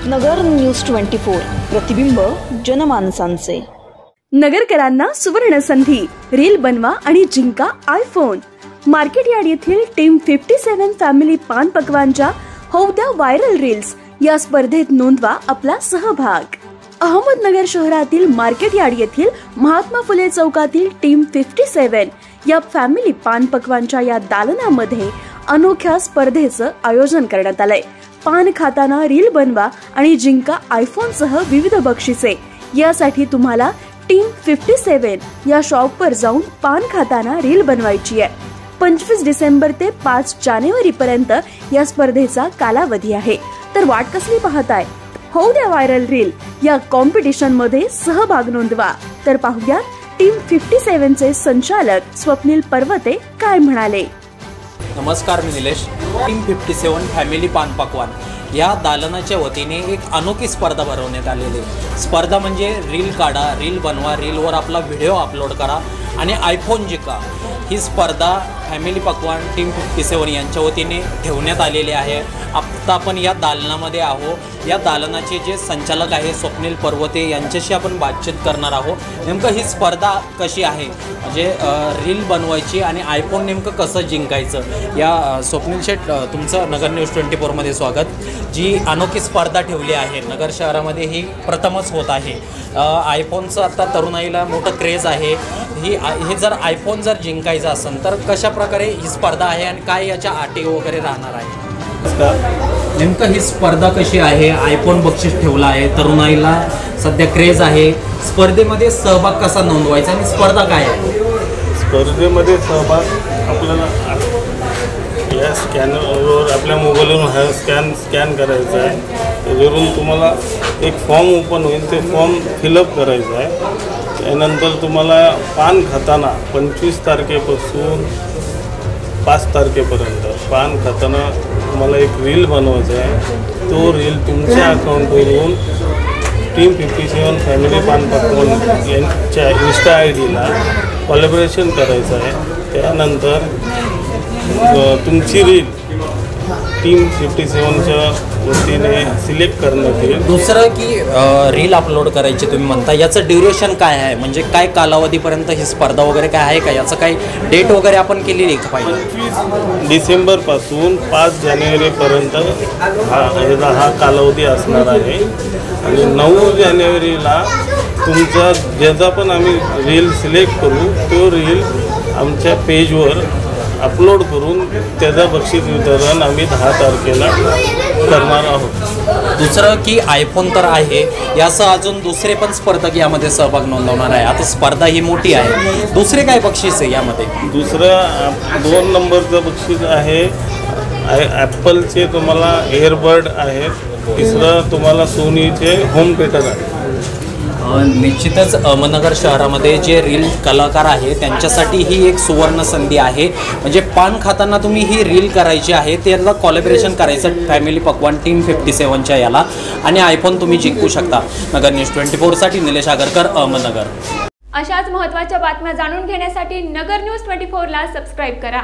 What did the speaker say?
नगर news 24 प्रतिबिंब जनमानसांचे। नगरकरांना सुवर्ण संधी, रील बनवा आणि जिंका आयफोन। मार्केट यार्ड येथील टीम 57 फॅमिली पान पकवानच्या होऊ द्या व्हायरल रील्स या स्पर्धेत नोंदवा आपला सहभाग। अहमदनगर शहरातील मार्केट यार्ड येथील महात्मा फुले चौकातील टीम 57 या फॅमिली पान पकवानच्या या दालनामध्ये अनोख्या स्पर्धेचं आयोजन करण्यात आलंय। पान खाताना रील बनवा आणि जिंका आयफोन सह विविध बक्षिसे। यासाठी तुम्हाला टीम 57 या शॉपवर जाऊन पान खाताना रील बनवायची आहे। 25 डिसेंबर ते 5 जानेवारी पर्यंत या स्पर्धेचा कालावधी आहे। तर वाट कसली पाहताय? होऊ द्या व्हायरल रील या कॉम्पिटिशन मध्ये सहभाग नोंदवा। तर पाहूया टीम 57 चे संचालक स्वप्नील पर्वते काय म्हणाले। नमस्कार, मी निलेश। टीम 57 फॅमिली पान पकवान या दालनाच्या वतीने एक अनोखी स्पर्धा भरवण्यात आलेली आहे। स्पर्धा म्हणजे रील काढा, रील बनवा, रीलवर आपला व्हिडिओ अपलोड करा आणि आयफोन जिंका। ही स्पर्धा फॅमिली पकवान टीम 57 यांच्या वतीने ठेवण्यात आलेली आहे। आता आपण या दालनामध्ये आहोत। या दालनाचे जे संचालक आहे स्वप्नील पर्वते यांच्याशी आपण बातचीत करणार आहोत। नेमकं ही स्पर्धा कशी आहे, म्हणजे रील बनवायची आणि आयफोन नेमकं कसं जिंकायचं। या स्वप्नील शेठ, तुमचं नगर न्यूज 24 मध्ये स्वागत। जी अनोखी स्पर्धा ठेवली आहे नगर शहरामध्ये, ही प्रथमच होत आहे। आयफोनचं आता तरुणाईला मोठं क्रेज आहे। हे जर आयफोन जर जिंकायचं असेल तर कशा प्रकारे ही स्पर्धा आहे आणि काय याच्या अटी वगैरे राहणार आहे? नेमकं ही स्पर्धा कशी आहे? आयफोन बक्षीस ठेवला आहे, तरुणाईला सध्या क्रेज आहे। स्पर्धेमध्ये सहभाग कसा नोंदवायचा आणि स्पर्धा काय आहे? स्पर्धेमध्ये सहभाग आपल्याला या स्कॅनरवर आपल्या मोबाईलवरून हा स्कॅन करायचा आहे। त्याच्यावरून तुम्हाला एक फॉर्म ओपन होईल, ते फॉर्म फिलअप करायचं आहे। त्यानंतर तुम्हाला पान खाताना 25 तारखेपासून 5 तारखेपर्यंत पान खाताना तुम्हाला एक रील बनवायचा आहे। तो रील तुमच्या अकाउंटवरून टीम 57 फॅमिली पान पकवान यांच्या इन्स्टा आयडीला कोलॅबोरेशन करायचं आहे। त्यानंतर तुमची रील टीम 57च्या वतीने सिलेक्ट करण्यात येईल। दुसरं की रील अपलोड करायची तुम्ही म्हणता, याचं ड्युरेशन काय आहे? म्हणजे काय कालावधीपर्यंत ही स्पर्धा वगैरे काय आहे का? याचं काही डेट वगैरे आपण केलेली आहे का? 25 डिसेंबरपासून 5 जानेवारीपर्यंत हा कालावधी असणार आहे। आणि 9 जानेवारीला तुमचा ज्याचा पण आम्ही रील सिलेक्ट करू तो रील आमच्या पेजवर अपलोड करून त्याचा बक्षीस वितरण आम्ही 10 तारखेला करणार आहोत। दुसरं की आयफोन तर आहे, यासह अजून दुसरे पण स्पर्धक यामध्ये सहभाग नोंदवणार आहे। आता स्पर्धा ही मोठी आहे, दुसरे काय बक्षीस आहे यामध्ये? दुसरं 2 नंबरचं बक्षीस आहे, ॲपलचे तुम्हाला एअरबड आहेत। तिसरं तुम्हाला सोनीचे होम थिएटर आहे। निश्चितच अहमदनगर शहरामध्ये जे रील कलाकार आहे त्यांच्यासाठी ही एक सुवर्ण संधी आहे। म्हणजे पान खाताना तुम्ही ही रील करायची आहे, त्याला कोलॅबोरेशन करायचं फॅमिली पकवान टीम 57च्या याला, आणि आयफोन तुम्ही जिंकू शकता। नगर न्यूज 24 साठी निलेश आगरकर, अहमदनगर। अशाच महत्त्वाच्या बातम्या जाणून घेण्यासाठी नगर न्यूज 24 ला सबस्क्राइब करा।